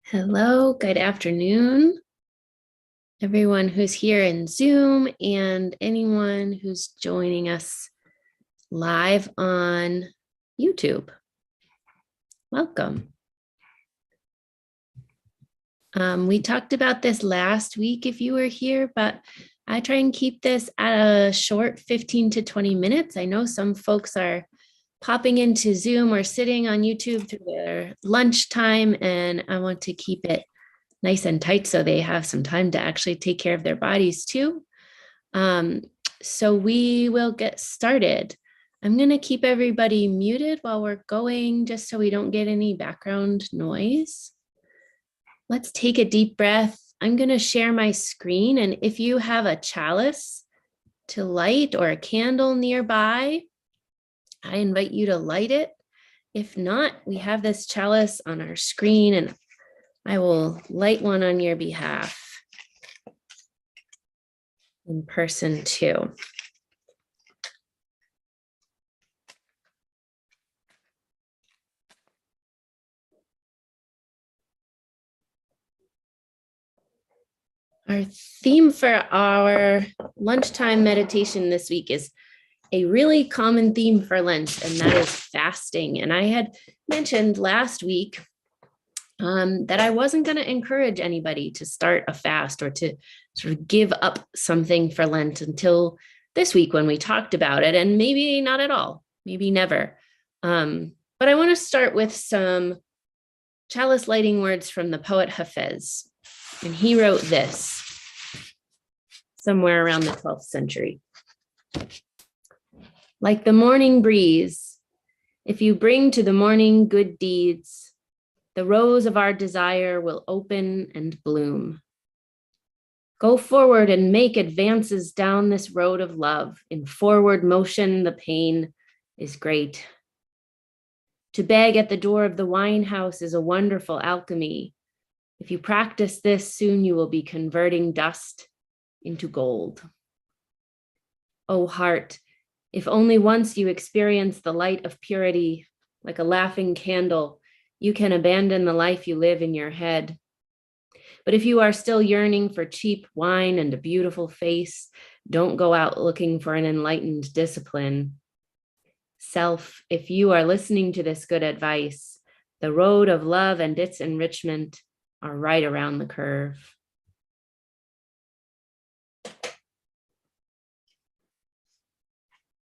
Hello, good afternoon, everyone who's here in Zoom and anyone who's joining us live on YouTube. Welcome. We talked about this last week if you were here, but I try and keep this at a short 15 to 20 minutes. I know some folks are popping into Zoom or sitting on YouTube through their lunchtime, and I want to keep it nice and tight so they have some time to actually take care of their bodies too. So we will get started. I'm going to keep everybody muted while we're going, just so we don't get any background noise. Let's take a deep breath. I'm going to share my screen, and if you have a chalice to light or a candle nearby, I invite you to light it. If not, we have this chalice on our screen, and I will light one on your behalf in person too. Our theme for our lunchtime meditation this week is a really common theme for Lent, and that is fasting. And I had mentioned last week that I wasn't going to encourage anybody to start a fast or to sort of give up something for Lent until this week when we talked about it, and maybe not at all, maybe never. But I want to start with some chalice lighting words from the poet Hafez. And he wrote this somewhere around the 12th century. Like the morning breeze, if you bring to the morning good deeds, the rose of our desire will open and bloom. Go forward and make advances down this road of love. In forward motion, the pain is great. To beg at the door of the wine house is a wonderful alchemy. If you practice this, soon you will be converting dust into gold. O heart, if only once you experience the light of purity, like a laughing candle, you can abandon the life you live in your head. But if you are still yearning for cheap wine and a beautiful face, don't go out looking for an enlightened discipline. Self, if you are listening to this good advice, the road of love and its enrichment are right around the curve.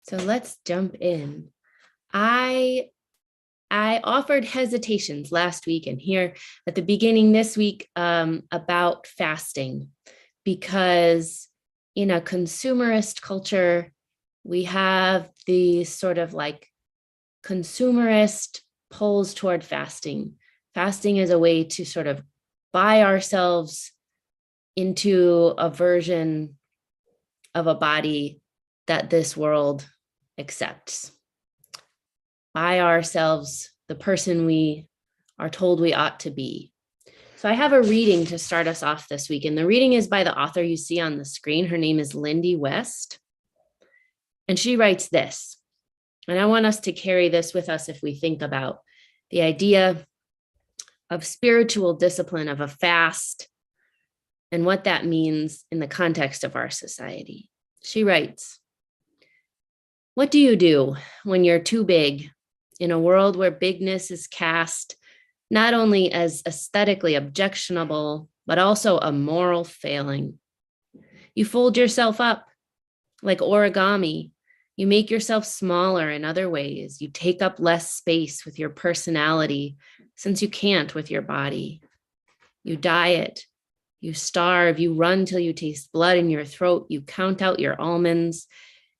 So let's jump in. I offered hesitations last week and here at the beginning this week about fasting, because in a consumerist culture, we have these sort of like consumerist pulls toward fasting. Fasting is a way to sort of buy ourselves into a version of a body that this world accepts. Buy ourselves the person we are told we ought to be. So I have a reading to start us off this week, and the reading is by the author you see on the screen. Her name is Lindy West, and she writes this, and I want us to carry this with us if we think about the idea of spiritual discipline, of a fast, and what that means in the context of our society. She writes, "What do you do when you're too big in a world where bigness is cast not only as aesthetically objectionable, but also a moral failing? You fold yourself up like origami. You make yourself smaller in other ways. You take up less space with your personality since you can't with your body. You diet, you starve, you run till you taste blood in your throat. You count out your almonds.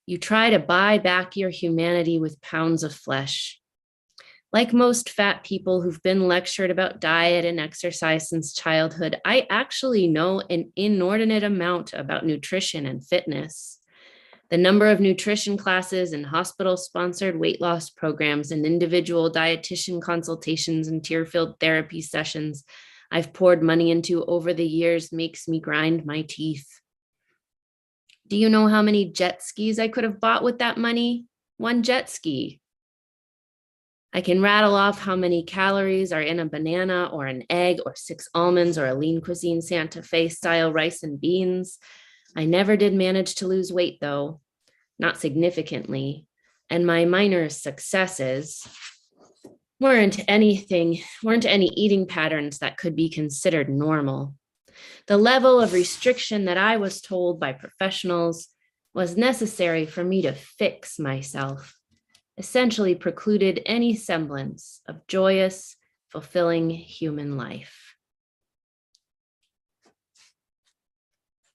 You try to buy back your humanity with pounds of flesh. Like most fat people who've been lectured about diet and exercise since childhood, I actually know an inordinate amount about nutrition and fitness. The number of nutrition classes and hospital-sponsored weight loss programs and individual dietitian consultations and tear-filled therapy sessions I've poured money into over the years makes me grind my teeth. Do you know how many jet skis I could have bought with that money? One jet ski. I can rattle off how many calories are in a banana or an egg or 6 almonds or a lean cuisine Santa Fe style rice and beans. I never did manage to lose weight though, not significantly. And my minor successes weren't any eating patterns that could be considered normal. The level of restriction that I was told by professionals was necessary for me to fix myself, essentially precluded any semblance of joyous, fulfilling human life.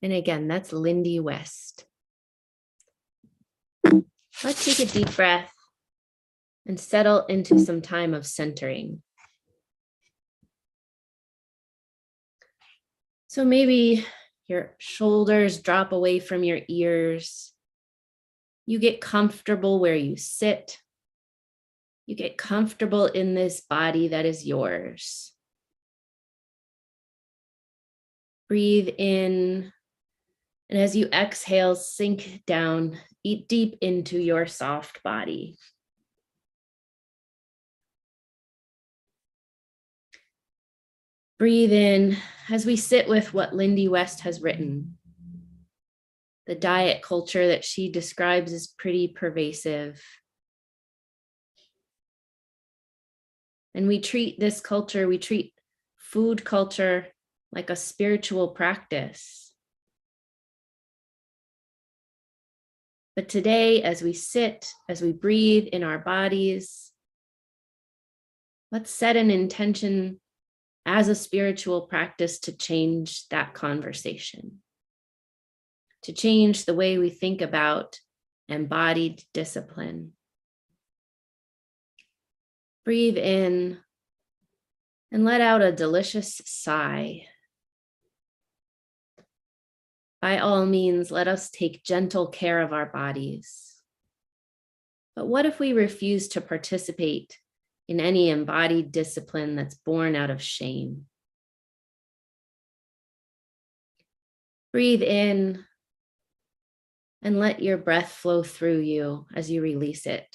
And again, that's Lindy West. Let's take a deep breath and settle into some time of centering. So maybe your shoulders drop away from your ears. You get comfortable where you sit. You get comfortable in this body that is yours. Breathe in, and as you exhale, sink down, eat deep into your soft body. Breathe in as we sit with what Lindy West has written. The diet culture that she describes is pretty pervasive. And we treat this culture, we treat food culture like a spiritual practice. But today, as we sit, as we breathe in our bodies, let's set an intention as a spiritual practice to change that conversation, to change the way we think about embodied discipline. Breathe in and let out a delicious sigh. By all means, let us take gentle care of our bodies. But what if we refuse to participate in any embodied discipline that's born out of shame? Breathe in and let your breath flow through you as you release it.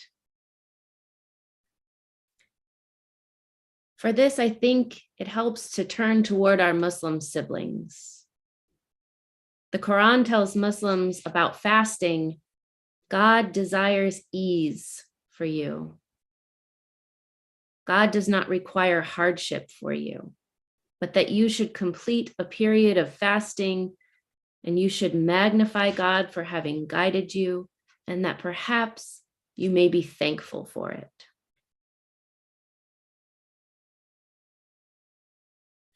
For this, I think it helps to turn toward our Muslim siblings. The Quran tells Muslims about fasting. God desires ease for you. God does not require hardship for you, but that you should complete a period of fasting and you should magnify God for having guided you, and that perhaps you may be thankful for it.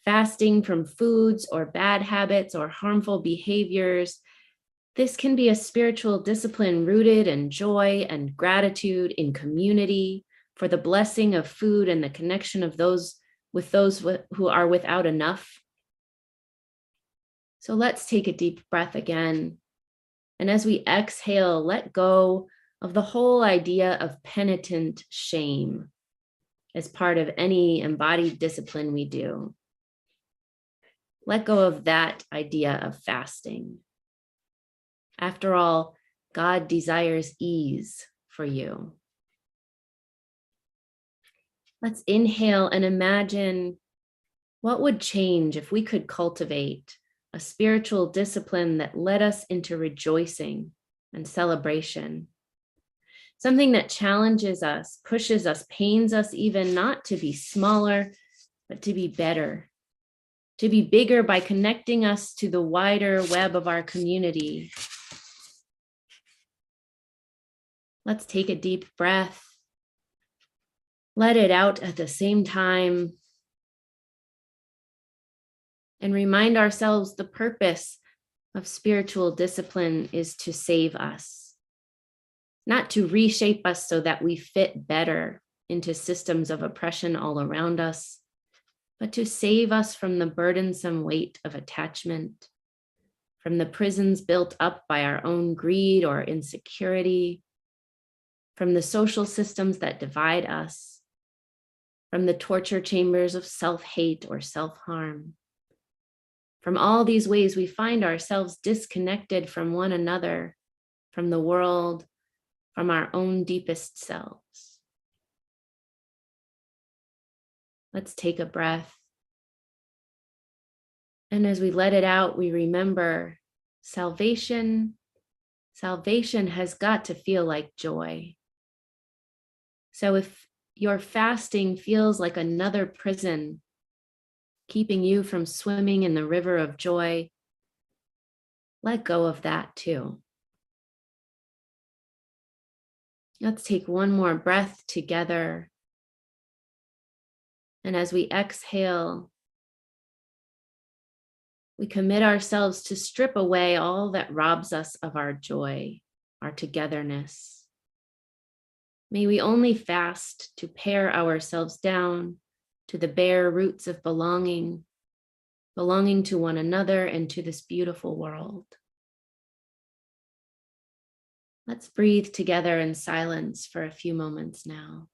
Fasting from foods or bad habits or harmful behaviors, this can be a spiritual discipline rooted in joy and gratitude in community for the blessing of food and the connection of those who are without enough. So let's take a deep breath again. And as we exhale, let go of the whole idea of penitent shame as part of any embodied discipline we do. Let go of that idea of fasting. After all, God desires ease for you. Let's inhale and imagine what would change if we could cultivate a spiritual discipline that led us into rejoicing and celebration. Something that challenges us, pushes us, pains us even, not to be smaller, but to be better. To be bigger by connecting us to the wider web of our community. Let's take a deep breath. Let it out at the same time. And remind ourselves the purpose of spiritual discipline is to save us, not to reshape us so that we fit better into systems of oppression all around us, but to save us from the burdensome weight of attachment, from the prisons built up by our own greed or insecurity, from the social systems that divide us, from the torture chambers of self-hate or self-harm. From all these ways we find ourselves disconnected from one another, from the world, from our own deepest selves. Let's take a breath. And as we let it out, we remember salvation. Salvation has got to feel like joy. So if your fasting feels like another prison, keeping you from swimming in the river of joy, let go of that too. Let's take one more breath together. And as we exhale, we commit ourselves to strip away all that robs us of our joy, our togetherness. May we only fast to pare ourselves down to the bare roots of belonging to one another and to this beautiful world. Let's breathe together in silence for a few moments now.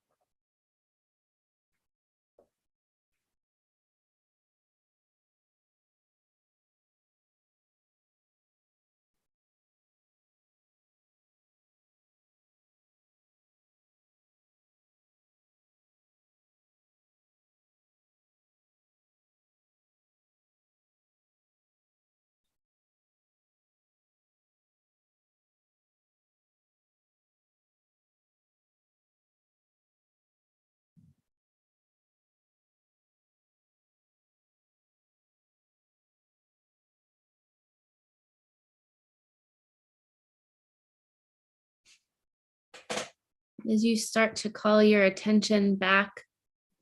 As you start to call your attention back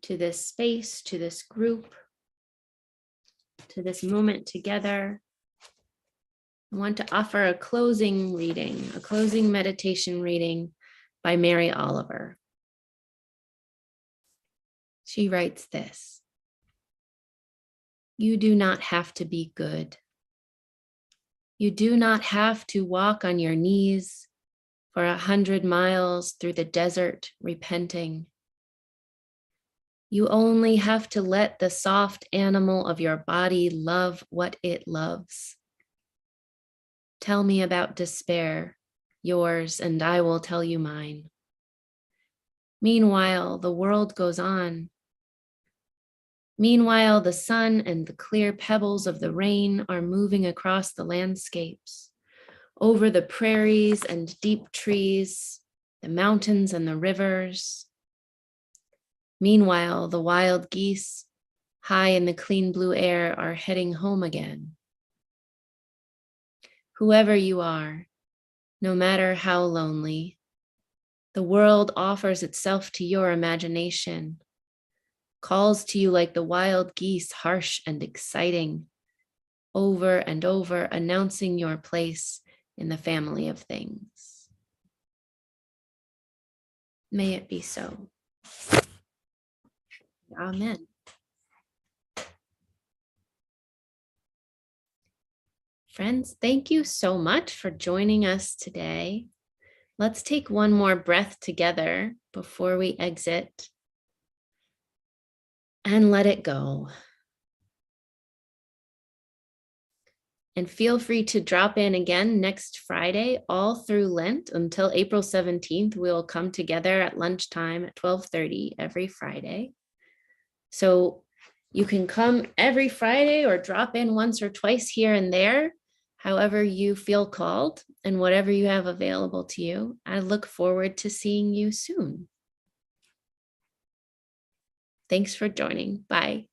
to this space, to this group, to this moment together, I want to offer a closing reading, a closing meditation reading by Mary Oliver. She writes this: "You do not have to be good. You do not have to walk on your knees for 100 miles through the desert repenting. You only have to let the soft animal of your body love what it loves. Tell me about despair, yours, and I will tell you mine. Meanwhile, the world goes on. Meanwhile, the sun and the clear pebbles of the rain are moving across the landscapes, over the prairies and deep trees, the mountains and the rivers. Meanwhile, the wild geese, high in the clean blue air, are heading home again. Whoever you are, no matter how lonely, the world offers itself to your imagination, calls to you like the wild geese, harsh and exciting, over and over, announcing your place in the family of things. May it be so. Amen." Friends, thank you so much for joining us today. Let's take one more breath together before we exit and let it go. And feel free to drop in again next Friday, all through Lent until April 17th. We'll come together at lunchtime at 12:30 every Friday. So you can come every Friday or drop in once or twice here and there, however you feel called and whatever you have available to you. I look forward to seeing you soon. Thanks for joining. Bye.